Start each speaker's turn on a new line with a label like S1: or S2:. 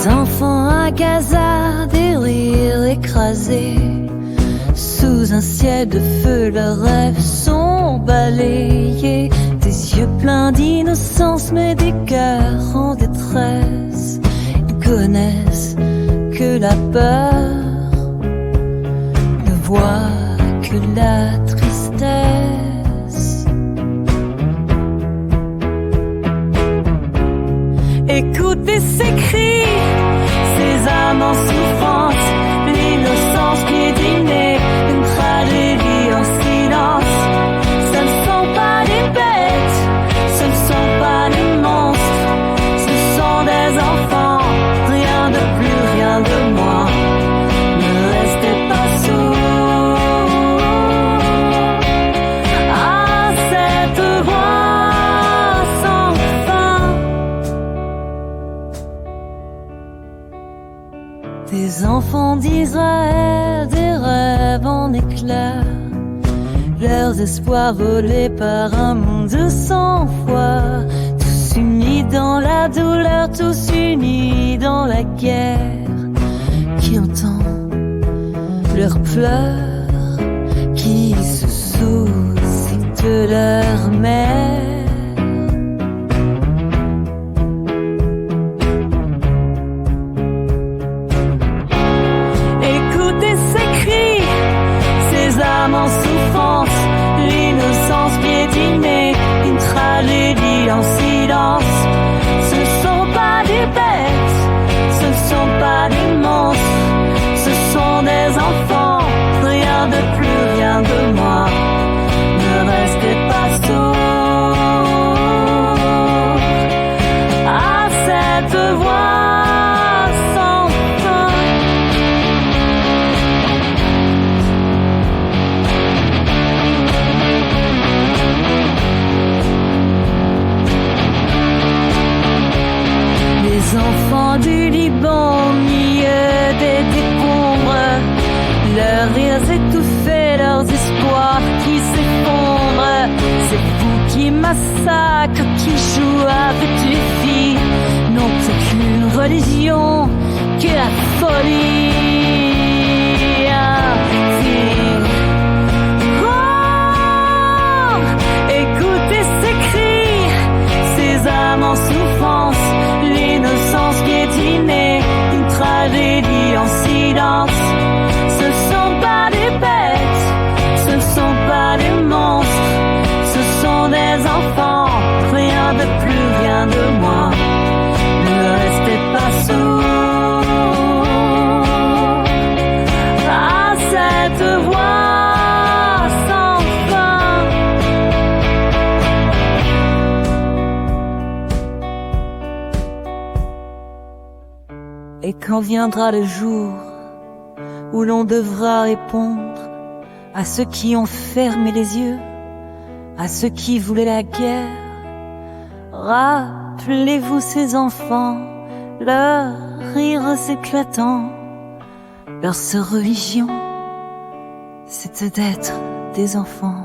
S1: Enfants à Gaza, des rires écrasés sous un ciel de feu, leurs rêves sont balayés. Des yeux pleins d'innocence, mais des cœurs en détresse. Ils connaissent que la peur, ne voient que la tristesse. Écoutez ces cris, ces âmes en souffrance, l'innocence piétinée, une tragédie en silence. Ce ne sont pas des bêtes, ce ne sont pas des monstres, ce sont des enfants, rien de plus, rien de moins. Ne restez pas sourds à cette voix sans fin. Des enfants d'Israël, des rêves en éclats, leurs espoirs volés par un monde sans foi. Tous unis dans la douleur, tous unis dans la guerre. Qui entend leurs pleurs, qui se soucie de leur mère. Écoutez ces cris, ces âmes en souffrance, l'innocence piétinée, une tragédie en silence. Ce ne sont pas des bêtes, ce ne sont pas des monstres, ce sont des enfants, rien de plus, rien de moins. Ne restez pas sourds à cette voix sans fin. Les enfants du Liban au milieu des décombres, leurs rires étouffés, leurs espoirs qui s'effondrent. C'est vous qui massacrent, qui jouent avec les filles, n'ont plus qu'une religion que la folie. Oh, écoutez ces cris, ces âmes en souffrance, l'innocence piétinée, une tragédie en silence. Ce ne sont pas des bêtes, ce ne sont pas des monstres, ce sont des enfants, rien de plus, rien de moins. Ne restez pas sourds à cette voix sans fin. Et quand viendra le jour où l'on devra répondre à ceux qui ont fermé les yeux, à ceux qui voulaient la guerre, rappelez-vous ces enfants, leurs rires éclatants, leur seule religion, c'était d'être des enfants.